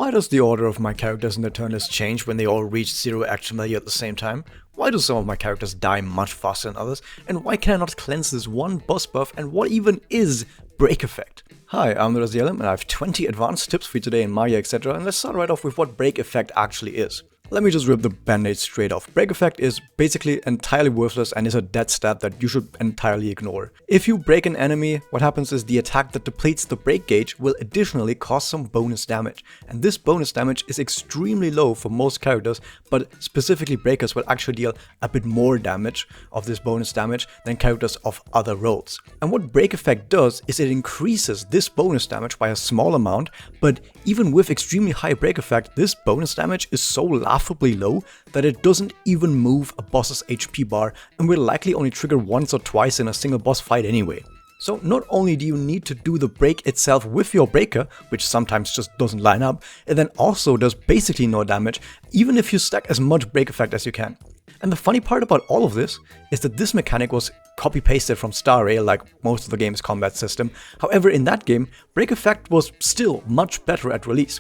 Why does the order of my characters in the turn list change when they all reach 0 action value at the same time? Why do some of my characters die much faster than others? And why can I not cleanse this one boss buff? And what even is Break Effect? Hi, I'm the Ailments, and I have 20 advanced tips for you today in Magia, Exedra, and let's start right off with what Break Effect actually is. Let me just rip the band-aid straight off. Break Effect is basically entirely worthless and is a dead stat that you should entirely ignore. If you break an enemy, what happens is the attack that depletes the break gauge will additionally cause some bonus damage. And this bonus damage is extremely low for most characters, but specifically breakers will actually deal a bit more damage of this bonus damage than characters of other roles. And what Break Effect does is it increases this bonus damage by a small amount, but even with extremely high Break Effect, this bonus damage is so laughably low that it doesn't even move a boss's HP bar and will likely only trigger once or twice in a single boss fight anyway. So not only do you need to do the break itself with your breaker, which sometimes just doesn't line up, it then also does basically no damage, even if you stack as much Break Effect as you can. And the funny part about all of this is that this mechanic was copy-pasted from Star Rail like most of the game's combat system. However, in that game, Break Effect was still much better at release.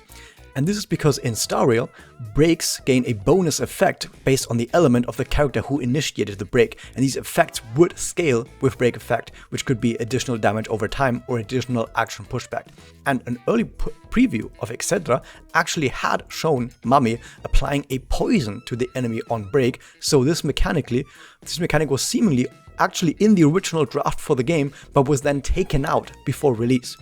And this is because in Star Rail, breaks gain a bonus effect based on the element of the character who initiated the break, and these effects would scale with Break Effect, which could be additional damage over time or additional action pushback. And an early preview of Exedra actually had shown Mummy applying a poison to the enemy on break, so this mechanic was seemingly actually in the original draft for the game, but was then taken out before release.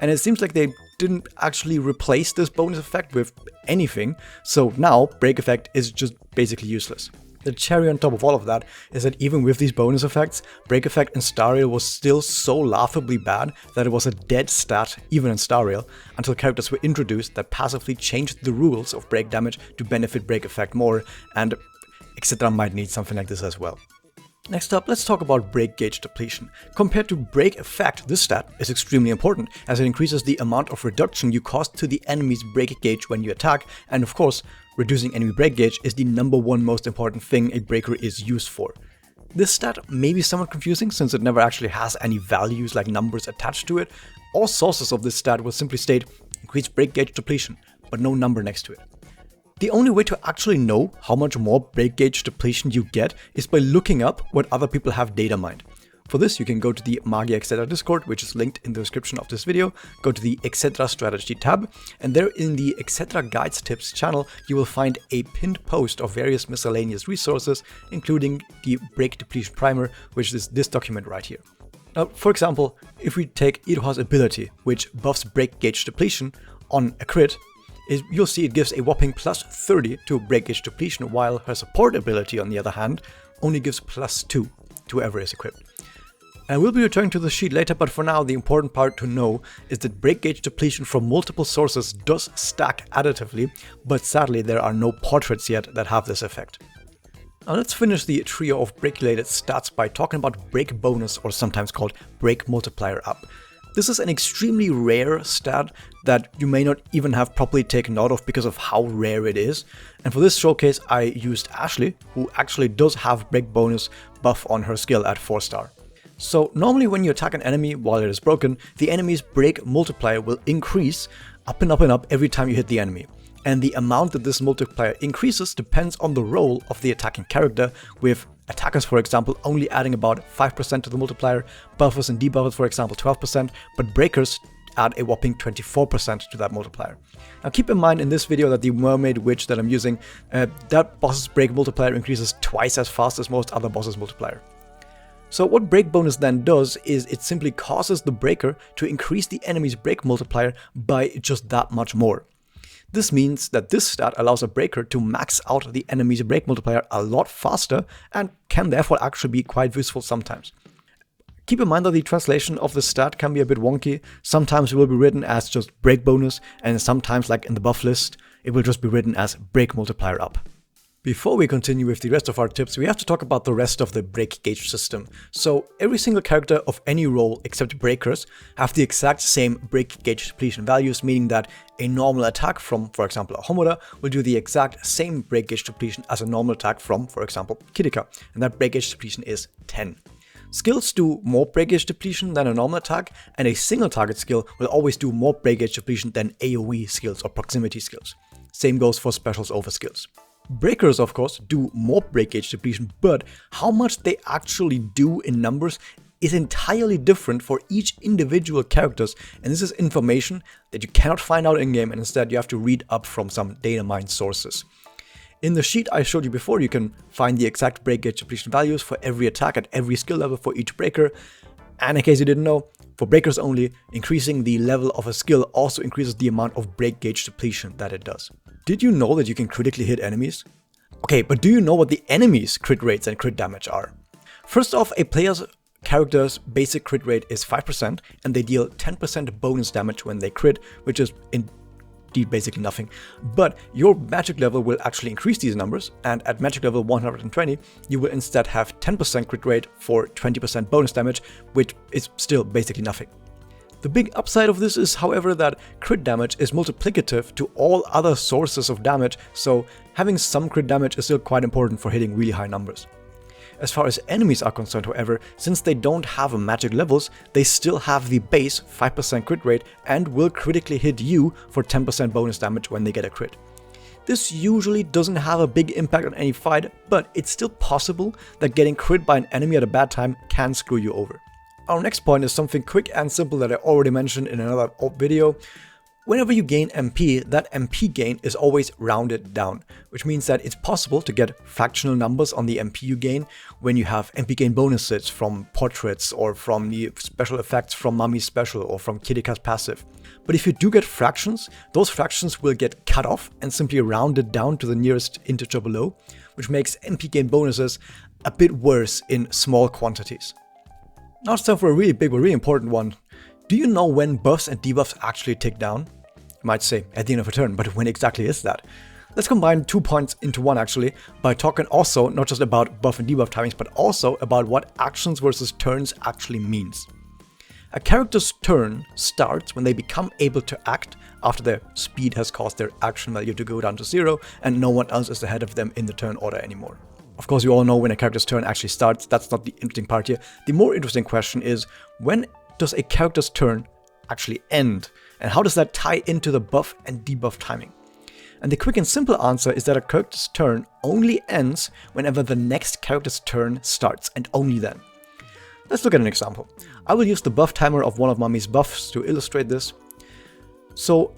And it seems like they didn't actually replace this bonus effect with anything, so now Break Effect is just basically useless. The cherry on top of all of that is that even with these bonus effects, Break Effect in Star Rail was still so laughably bad that it was a dead stat even in Star Rail, until characters were introduced that passively changed the rules of break damage to benefit Break Effect more, and Exedra might need something like this as well. Next up, let's talk about Break Gauge Depletion. Compared to Break Effect, this stat is extremely important, as it increases the amount of reduction you cause to the enemy's break gauge when you attack, and of course, reducing enemy break gauge is the #1 most important thing a breaker is used for. This stat may be somewhat confusing since it never actually has any values like numbers attached to it. All sources of this stat will simply state increase break gauge depletion, but no number next to it. The only way to actually know how much more break gauge depletion you get is by looking up what other people have data mined. For this, you can go to the Magia Exedra Discord, which is linked in the description of this video, go to the Exedra Strategy tab, and there in the Exedra Guides Tips channel, you will find a pinned post of various miscellaneous resources, including the Break Depletion Primer, which is this document right here. Now, for example, if we take Iroha's ability, which buffs break gauge depletion on a crit, you'll see it gives a whopping plus 30 to break gauge depletion, while her support ability, on the other hand, only gives plus 2 to whoever is equipped. And I will be returning to the sheet later, but for now the important part to know is that break gauge depletion from multiple sources does stack additively, but sadly there are no portraits yet that have this effect. Now let's finish the trio of break-related stats by talking about break bonus, or sometimes called break multiplier up. This is an extremely rare stat that you may not even have properly taken note of because of how rare it is. And for this showcase, I used Ashley, who actually does have break bonus buff on her skill at 4-star. So normally when you attack an enemy while it is broken, the enemy's break multiplier will increase up and up and up every time you hit the enemy. And the amount that this multiplier increases depends on the role of the attacking character, with attackers, for example, only adding about 5% to the multiplier, buffers and debuffers, for example, 12%, but breakers add a whopping 24% to that multiplier. Now keep in mind in this video that the Mermaid Witch that I'm using, that boss's break multiplier increases twice as fast as most other bosses' multiplier. So what break bonus then does is it simply causes the breaker to increase the enemy's break multiplier by just that much more. This means that this stat allows a breaker to max out the enemy's break multiplier a lot faster and can therefore actually be quite useful sometimes. Keep in mind that the translation of the stat can be a bit wonky. Sometimes it will be written as just break bonus, and sometimes, like in the buff list, it will just be written as break multiplier up. Before we continue with the rest of our tips, we have to talk about the rest of the break gauge system. So every single character of any role except breakers have the exact same break gauge depletion values, meaning that a normal attack from, for example, a Homura will do the exact same break gauge depletion as a normal attack from, for example, Kirika, and that break gauge depletion is 10. Skills do more breakage depletion than a normal attack, and a single target skill will always do more breakage depletion than AoE skills or proximity skills. Same goes for specials over skills. Breakers, of course, do more breakage depletion, but how much they actually do in numbers is entirely different for each individual characters, and this is information that you cannot find out in-game, and instead you have to read up from some data mine sources. In the sheet I showed you before, you can find the exact breakage depletion values for every attack at every skill level for each breaker. And in case you didn't know, for breakers only, increasing the level of a skill also increases the amount of breakage depletion that it does. Did you know that you can critically hit enemies? Okay, but do you know what the enemy's crit rates and crit damage are? First off, a player's character's basic crit rate is 5%, and they deal 10% bonus damage when they crit, which is indeed basically nothing. But your magic level will actually increase these numbers, and at magic level 120, you will instead have 10% crit rate for 20% bonus damage, which is still basically nothing. The big upside of this is, however, that crit damage is multiplicative to all other sources of damage, so having some crit damage is still quite important for hitting really high numbers. As far as enemies are concerned, however, since they don't have magic levels, they still have the base 5% crit rate and will critically hit you for 10% bonus damage when they get a crit. This usually doesn't have a big impact on any fight, but it's still possible that getting crit by an enemy at a bad time can screw you over. Our next point is something quick and simple that I already mentioned in another video. Whenever you gain MP, that MP gain is always rounded down, which means that it's possible to get fractional numbers on the MP you gain when you have MP gain bonuses from portraits or from the special effects from Mummy's special or from Kirika's passive. But if you do get fractions, those fractions will get cut off and simply rounded down to the nearest integer below, which makes MP gain bonuses a bit worse in small quantities. Now it's time for a really big but really important one. Do you know when buffs and debuffs actually tick down? You might say at the end of a turn, but when exactly is that? Let's combine 2 points into one actually, by talking also not just about buff and debuff timings, but also about what actions versus turns actually means. A character's turn starts when they become able to act after their speed has caused their action value to go down to 0 and no one else is ahead of them in the turn order anymore. Of course, you all know when a character's turn actually starts. That's not the interesting part here. The more interesting question is, when does a character's turn actually end? And how does that tie into the buff and debuff timing? And the quick and simple answer is that a character's turn only ends whenever the next character's turn starts, and only then. Let's look at an example. I will use the buff timer of one of Mummy's buffs to illustrate this. So,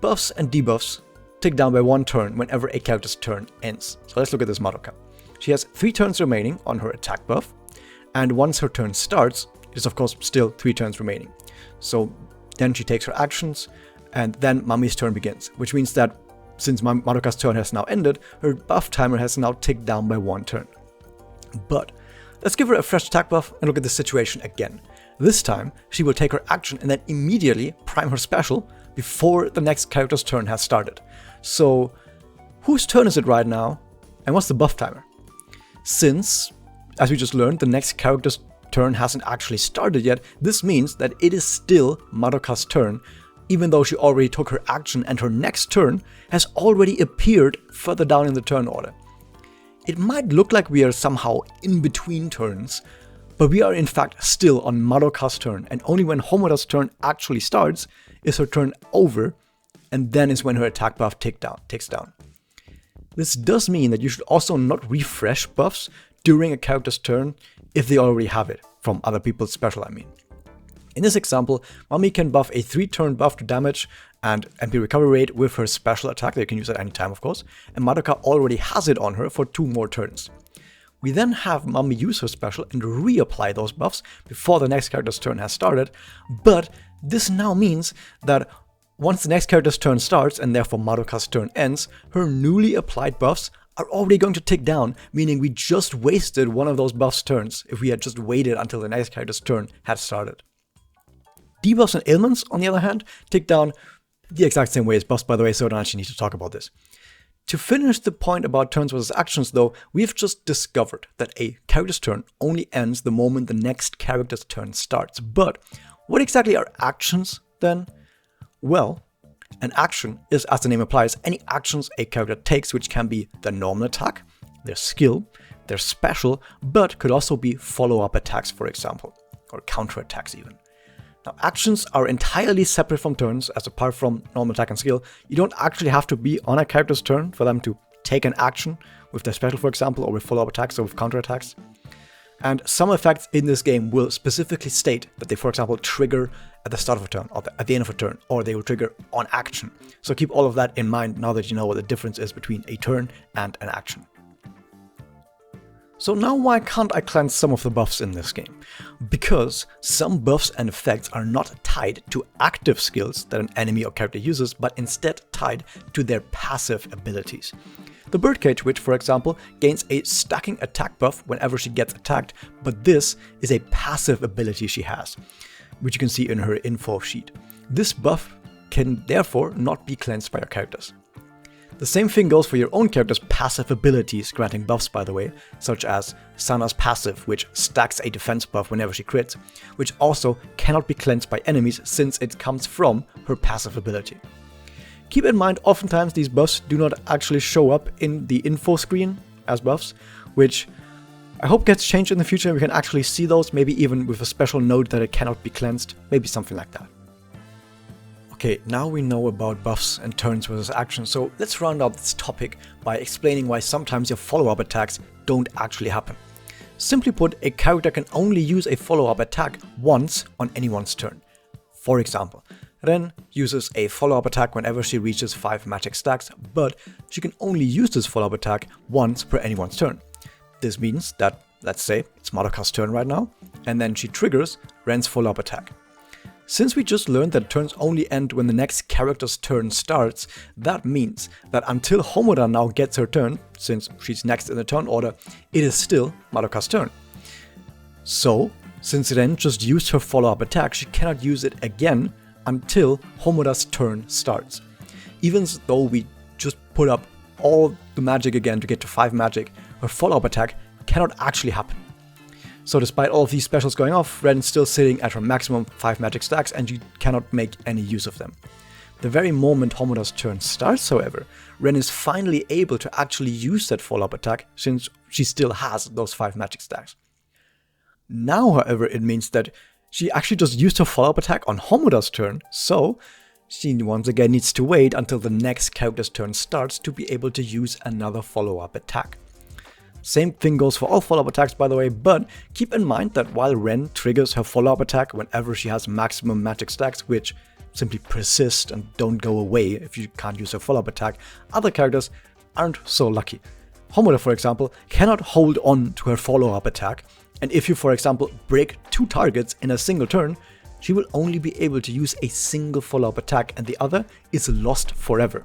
buffs and debuffs tick down by 1 turn whenever a character's turn ends. So let's look at this Madoka. She has 3 turns remaining on her attack buff, and once her turn starts, it is of course still 3 turns remaining. So then she takes her actions, and then Mummy's turn begins, which means that since Madoka's turn has now ended, her buff timer has now ticked down by 1 turn. But let's give her a fresh attack buff and look at the situation again. This time, she will take her action and then immediately prime her special before the next character's turn has started. So, whose turn is it right now, and what's the buff timer? Since, as we just learned, the next character's turn hasn't actually started yet, this means that it is still Madoka's turn, even though she already took her action and her next turn has already appeared further down in the turn order. It might look like we are somehow in between turns, but we are in fact still on Madoka's turn, and only when Homoda's turn actually starts is her turn over, and then is when her attack buff ticks down. This does mean that you should also not refresh buffs during a character's turn if they already have it, from other people's special I mean. In this example, Mummy can buff a 3-turn buff to damage and MP recovery rate with her special attack that you can use at any time of course, and Madoka already has it on her for 2 more turns. We then have Mummy use her special and reapply those buffs before the next character's turn has started, but this now means that once the next character's turn starts, and therefore Madoka's turn ends, her newly applied buffs are already going to tick down, meaning we just wasted one of those buffs turns if we had just waited until the next character's turn had started. Debuffs and ailments, on the other hand, tick down the exact same way as buffs, by the way, so I don't actually need to talk about this. To finish the point about turns versus actions though, we've just discovered that a character's turn only ends the moment the next character's turn starts. But what exactly are actions then? Well, an action is, as the name implies, any actions a character takes, which can be their normal attack, their skill, They're special, but could also be follow-up attacks, for example, or counter-attacks even. Now, actions are entirely separate from turns, as apart from normal attack and skill, you don't actually have to be on a character's turn for them to take an action with their special, for example, or with follow-up attacks or with counter-attacks. And some effects in this game will specifically state that they, for example, trigger at the start of a turn, or at the end of a turn, or they will trigger on action. So keep all of that in mind now that you know what the difference is between a turn and an action. So now why can't I cleanse some of the buffs in this game? Because some buffs and effects are not tied to active skills that an enemy or character uses, but instead tied to their passive abilities. The Birdcage Witch, for example, gains a stacking attack buff whenever she gets attacked, but this is a passive ability she has, which you can see in her info sheet. This buff can therefore not be cleansed by your characters. The same thing goes for your own character's passive abilities granting buffs, by the way, such as Sana's passive, which stacks a defense buff whenever she crits, which also cannot be cleansed by enemies since it comes from her passive ability. Keep in mind, oftentimes these buffs do not actually show up in the info screen as buffs, which I hope gets changed in the future and we can actually see those, maybe even with a special note that it cannot be cleansed, maybe something like that. Okay, now we know about buffs and turns versus actions, so let's round out this topic by explaining why sometimes your follow-up attacks don't actually happen. Simply put, a character can only use a follow-up attack once on anyone's turn. For example, Ren uses a follow-up attack whenever she reaches 5 magic stacks, but she can only use this follow-up attack once per anyone's turn. This means that, let's say, it's Madoka's turn right now, and then she triggers Ren's follow-up attack. Since we just learned that turns only end when the next character's turn starts, that means that until Homoda now gets her turn, since she's next in the turn order, it is still Madoka's turn. So, since Ren just used her follow-up attack, she cannot use it again until Homoda's turn starts. Even though we just put up all the magic again to get to 5 magic, her follow-up attack cannot actually happen. So despite all of these specials going off, Ren's still sitting at her maximum 5 magic stacks and you cannot make any use of them. The very moment Homoda's turn starts, however, Ren is finally able to actually use that follow-up attack since she still has those 5 magic stacks. Now, however, it means that she actually just used her follow-up attack on Homoda's turn, so she once again needs to wait until the next character's turn starts to be able to use another follow-up attack. Same thing goes for all follow-up attacks, by the way, but keep in mind that while Ren triggers her follow-up attack whenever she has maximum magic stacks, which simply persist and don't go away if you can't use her follow-up attack, other characters aren't so lucky. Homoda, for example, cannot hold on to her follow-up attack, and if you, for example, break 2 targets in a single turn, she will only be able to use a single follow-up attack and the other is lost forever.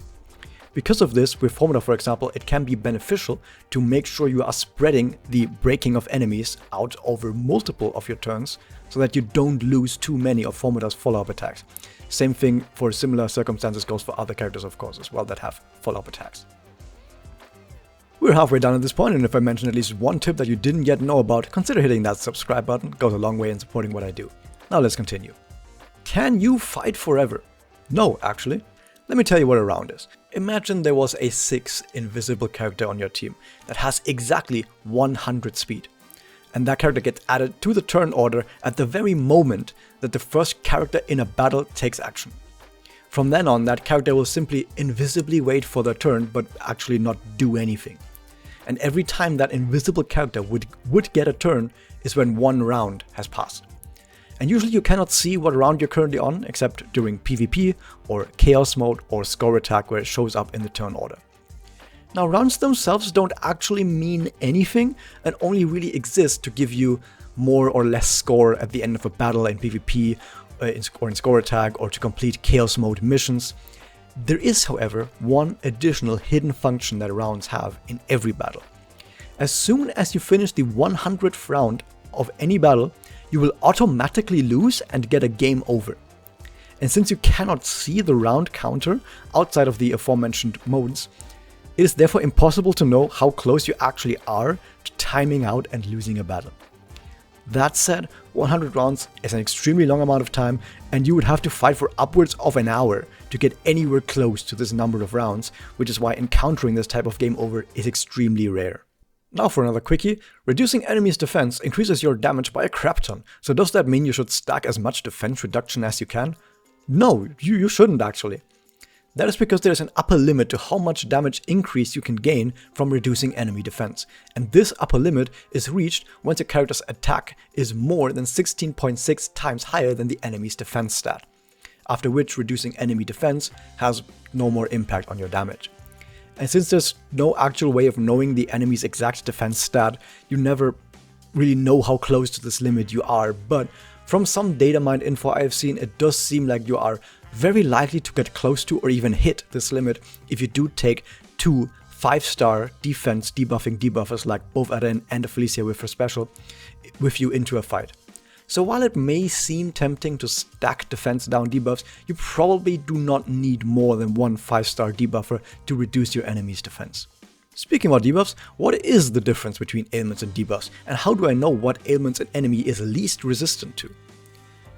Because of this, with Homoda, for example, it can be beneficial to make sure you are spreading the breaking of enemies out over multiple of your turns so that you don't lose too many of Homoda's follow-up attacks. Same thing for similar circumstances goes for other characters, of course, as well, that have follow-up attacks. We're halfway done at this point, and if I mention at least one tip that you didn't yet know about, consider hitting that subscribe button. It goes a long way in supporting what I do. Now let's continue. Can you fight forever? No, actually. Let me tell you what a round is. Imagine there was a 6 invisible character on your team that has exactly 100 speed. And that character gets added to the turn order at the very moment that the first character in a battle takes action. From then on, that character will simply invisibly wait for their turn but actually not do anything. And every time that invisible character would get a turn is when 1 round has passed. And usually you cannot see what round you're currently on except during PvP or Chaos Mode or Score Attack where it shows up in the turn order. Now, rounds themselves don't actually mean anything and only really exist to give you more or less score at the end of a battle in PvP or in Score Attack or to complete Chaos Mode missions. There is, however, one additional hidden function that rounds have in every battle. As soon as you finish the 100th round of any battle, you will automatically lose and get a game over. And since you cannot see the round counter outside of the aforementioned modes, it is therefore impossible to know how close you actually are to timing out and losing a battle. That said, 100 rounds is an extremely long amount of time, and you would have to fight for upwards of an hour to get anywhere close to this number of rounds, which is why encountering this type of game over is extremely rare. Now for another quickie, reducing enemies' defense increases your damage by a crap ton. So does that mean you should stack as much defense reduction as you can? No, you shouldn't actually. That is because there is an upper limit to how much damage increase you can gain from reducing enemy defense. And this upper limit is reached once a character's attack is more than 16.6 times higher than the enemy's defense stat. After which reducing enemy defense has no more impact on your damage. And since there's no actual way of knowing the enemy's exact defense stat, you never really know how close to this limit you are, but from some data mined info I have seen, it does seem like you are very likely to get close to or even hit this limit if you do take 2 5-star defense debuffing debuffers like both Aren and Felicia with her special with you into a fight. So while it may seem tempting to stack defense down debuffs, you probably do not need more than 1 5-star debuffer to reduce your enemy's defense. Speaking about debuffs, what is the difference between ailments and debuffs, and how do I know what ailments an enemy is least resistant to?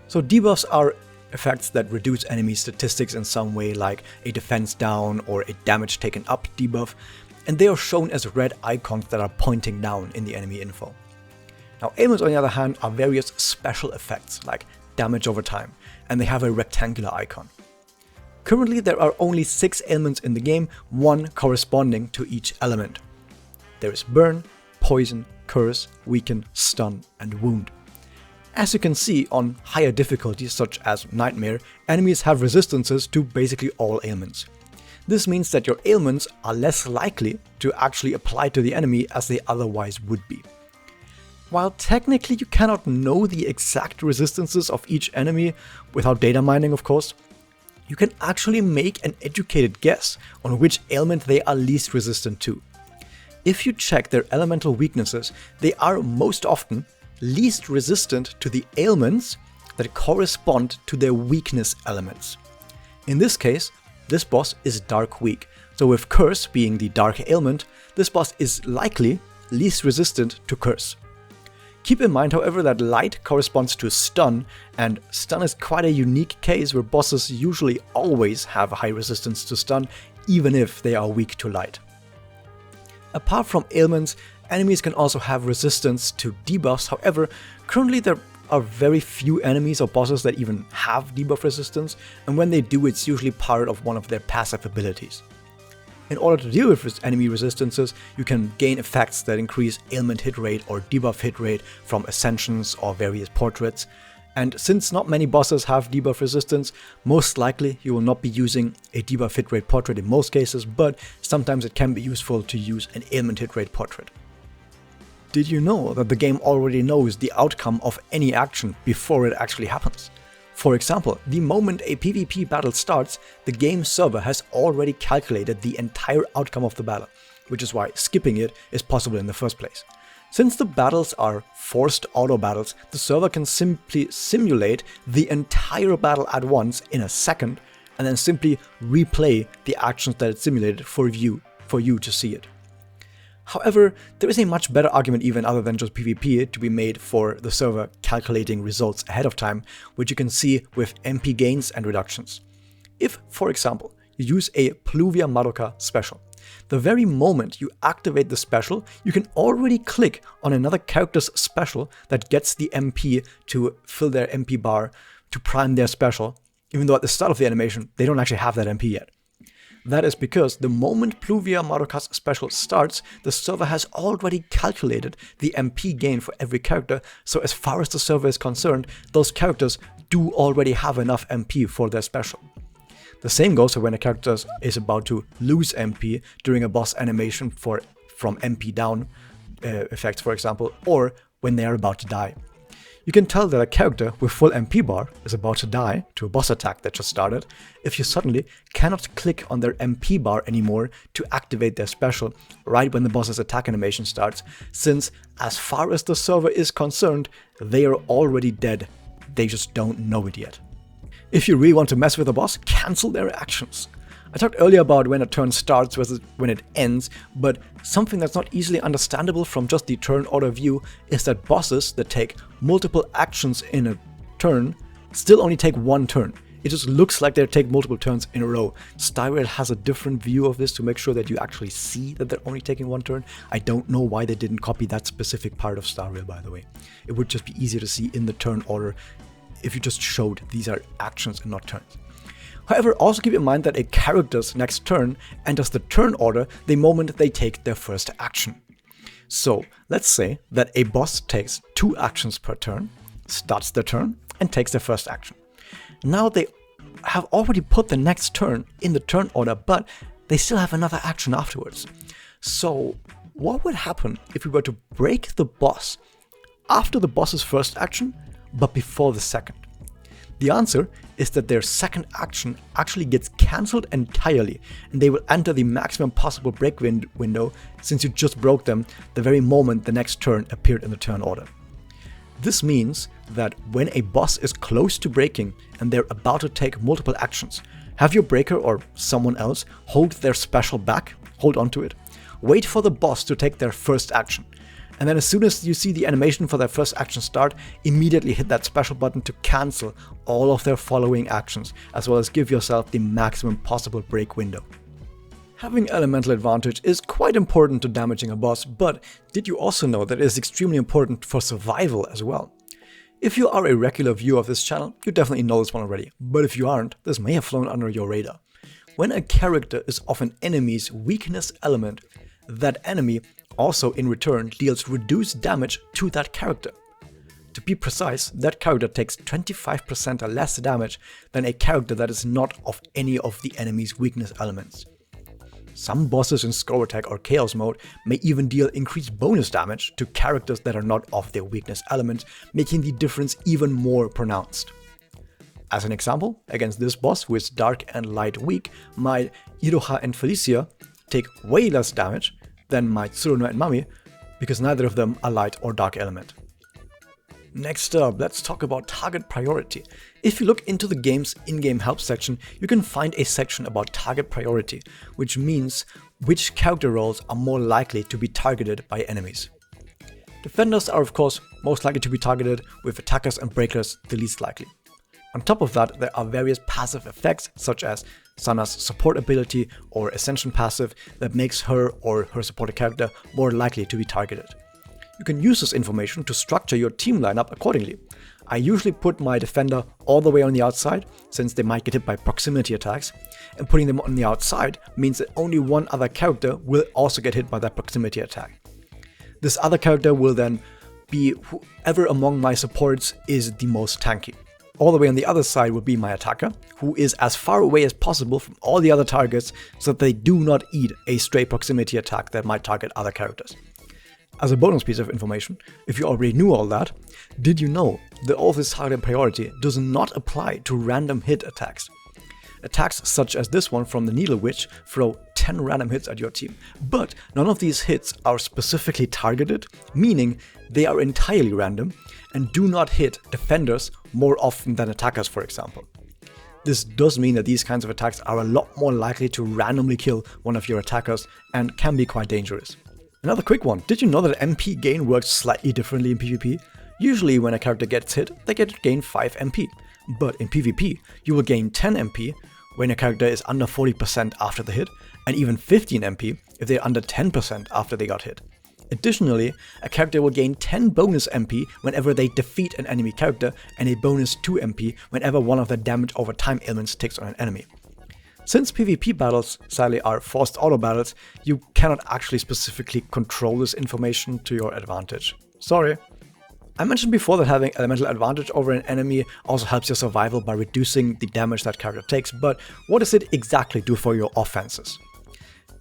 So debuffs are effects that reduce enemy statistics in some way, like a defense down or a damage taken up debuff, and they are shown as red icons that are pointing down in the enemy info. Now ailments on the other hand are various special effects like damage over time, and they have a rectangular icon. Currently there are only 6 ailments in the game, 1 corresponding to each element. There is burn, poison, curse, weaken, stun, and wound. As you can see on higher difficulties such as Nightmare, enemies have resistances to basically all ailments. This means that your ailments are less likely to actually apply to the enemy as they otherwise would be. While technically you cannot know the exact resistances of each enemy without data mining of course, you can actually make an educated guess on which ailment they are least resistant to. If you check their elemental weaknesses, they are most often least resistant to the ailments that correspond to their weakness elements. In this case, this boss is Dark Weak, so with Curse being the Dark ailment, this boss is likely least resistant to Curse. Keep in mind, however, that Light corresponds to Stun, and Stun is quite a unique case where bosses usually always have a high resistance to Stun, even if they are weak to Light. Apart from ailments, enemies can also have resistance to debuffs. However, currently there are very few enemies or bosses that even have debuff resistance, and when they do, it's usually part of one of their passive abilities. In order to deal with enemy resistances, you can gain effects that increase ailment hit rate or debuff hit rate from ascensions or various portraits. And since not many bosses have debuff resistance, most likely you will not be using a debuff hit rate portrait in most cases, but sometimes it can be useful to use an ailment hit rate portrait. Did you know that the game already knows the outcome of any action before it actually happens? For example, the moment a PvP battle starts, the game server has already calculated the entire outcome of the battle, which is why skipping it is possible in the first place. Since the battles are forced auto battles, the server can simply simulate the entire battle at once in a second, and then simply replay the actions that it simulated for you to see it. However, there is a much better argument even other than just PvP to be made for the server calculating results ahead of time, which you can see with MP gains and reductions. If, for example, you use a Pluvia Madoka special, the very moment you activate the special, you can already click on another character's special that gets the MP to fill their MP bar to prime their special, even though at the start of the animation they don't actually have that MP yet. That is because the moment Pluvia Madoka's special starts, the server has already calculated the MP gain for every character, so as far as the server is concerned, those characters do already have enough MP for their special. The same goes for when a character is about to lose MP during a boss animation from MP down effects, for example, or when they are about to die. You can tell that a character with full MP bar is about to die to a boss attack that just started if you suddenly cannot click on their MP bar anymore to activate their special right when the boss's attack animation starts, since as far as the server is concerned, they are already dead. They just don't know it yet. If you really want to mess with a boss, cancel their actions. I talked earlier about when a turn starts versus when it ends, but something that's not easily understandable from just the turn order view is that bosses that take multiple actions in a turn still only take one turn. it just looks like they take multiple turns in a row. Styrail has a different view of this to make sure that you actually see that they're only taking one turn. I don't know why they didn't copy that specific part of Styrail, by the way. It would just be easier to see in the turn order if you just showed these are actions and not turns. However, also keep in mind that a character's next turn enters the turn order the moment they take their first action. So let's say that a boss takes 2 actions per turn, starts their turn, and takes their first action. Now they have already put the next turn in the turn order, but they still have another action afterwards. So what would happen if we were to break the boss after the boss's first action, but before the second? The answer is that their second action actually gets cancelled entirely, and they will enter the maximum possible break window since you just broke them the very moment the next turn appeared in the turn order. This means that when a boss is close to breaking and they're about to take multiple actions, have your breaker or someone else hold their special back, hold onto it, wait for the boss to take their first action, and then as soon as you see the animation for their first action start, immediately hit that special button to cancel all of their following actions, as well as give yourself the maximum possible break window. Having elemental advantage is quite important to damaging a boss, but did you also know that it is extremely important for survival as well? If you are a regular viewer of this channel, you definitely know this one already, but if you aren't, this may have flown under your radar. When a character is of an enemy's weakness element, that enemy also in return deals reduced damage to that character. To be precise, that character takes 25% less damage than a character that is not of any of the enemy's weakness elements. Some bosses in Score Attack or Chaos mode may even deal increased bonus damage to characters that are not of their weakness element, making the difference even more pronounced. As an example, against this boss who is dark and light weak, my Iroha and Felicia take way less damage than my Tsuruno and Mami, because neither of them are light or dark element. Next up, let's talk about target priority. If you look into the game's in-game help section, you can find a section about target priority, which means which character roles are more likely to be targeted by enemies. Defenders are of course most likely to be targeted, with attackers and breakers the least likely. On top of that, there are various passive effects such as Sana's support ability or Ascension passive that makes her or her supported character more likely to be targeted. You can use this information to structure your team lineup accordingly. I usually put my defender all the way on the outside, since they might get hit by proximity attacks, and putting them on the outside means that only one other character will also get hit by that proximity attack. This other character will then be whoever among my supports is the most tanky. All the way on the other side will be my attacker, who is as far away as possible from all the other targets so that they do not eat a stray proximity attack that might target other characters. As a bonus piece of information, if you already knew all that, did you know that all this target priority does not apply to random hit attacks? Attacks such as this one from the Needle Witch throw 10 random hits at your team, but none of these hits are specifically targeted, meaning they are entirely random and do not hit defenders more often than attackers, for example. This does mean that these kinds of attacks are a lot more likely to randomly kill one of your attackers and can be quite dangerous. Another quick one, did you know that MP gain works slightly differently in PvP? Usually when a character gets hit, they get to gain 5 MP, but in PvP you will gain 10 MP when a character is under 40% after the hit, and even 15 MP if they're under 10% after they got hit. Additionally, a character will gain 10 bonus MP whenever they defeat an enemy character, and a bonus 2 MP whenever one of the damage over time ailments takes on an enemy. Since PvP battles sadly are forced auto battles, you cannot actually specifically control this information to your advantage. Sorry. I mentioned before that having elemental advantage over an enemy also helps your survival by reducing the damage that character takes, but what does it exactly do for your offenses?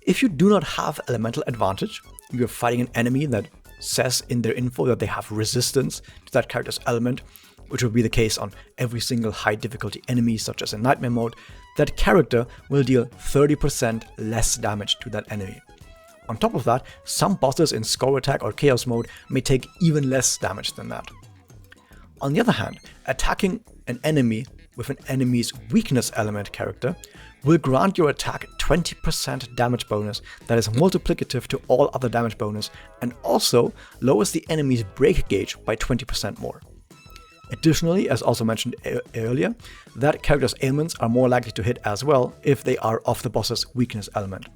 If you do not have elemental advantage, you're fighting an enemy that says in their info that they have resistance to that character's element, which will be the case on every single high difficulty enemy such as in Nightmare mode, that character will deal 30% less damage to that enemy. On top of that, some bosses in Score Attack or Chaos mode may take even less damage than that. On the other hand, attacking an enemy with an enemy's weakness element character will grant your attack 20% damage bonus that is multiplicative to all other damage bonus, and also lowers the enemy's break gauge by 20% more. Additionally, as also mentioned earlier, that character's ailments are more likely to hit as well if they are of the boss's weakness element.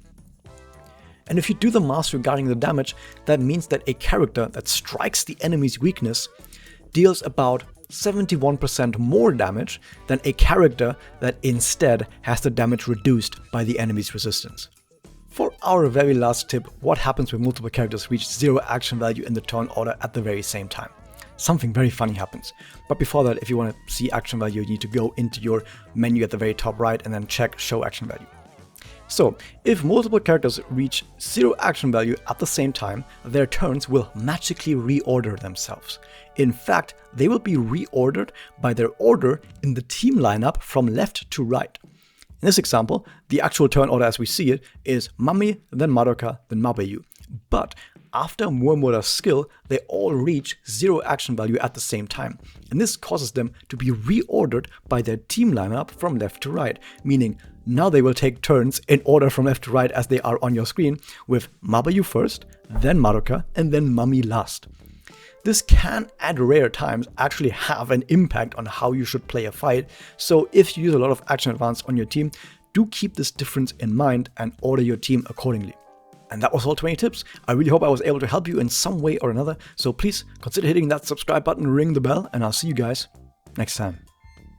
And if you do the math regarding the damage, that means that a character that strikes the enemy's weakness deals about 71% more damage than a character that instead has the damage reduced by the enemy's resistance. For our very last tip, what happens when multiple characters reach 0 action value in the turn order at the very same time? Something very funny happens. But before that, if you want to see action value, you need to go into your menu at the very top right and then check show action value. So, if multiple characters reach 0 action value at the same time, their turns will magically reorder themselves. In fact, they will be reordered by their order in the team lineup from left to right. In this example, the actual turn order as we see it is Mummy, then Madoka, then Mabayu. But after Muamura's skill, they all reach 0 action value at the same time. And this causes them to be reordered by their team lineup from left to right, meaning now they will take turns in order from left to right as they are on your screen, with Mabayu first, then Madoka, and then Mummy last. This can, at rare times, actually have an impact on how you should play a fight, so if you use a lot of action advance on your team, do keep this difference in mind and order your team accordingly. And that was all 20 tips. I really hope I was able to help you in some way or another, so please consider hitting that subscribe button, ring the bell, and I'll see you guys next time.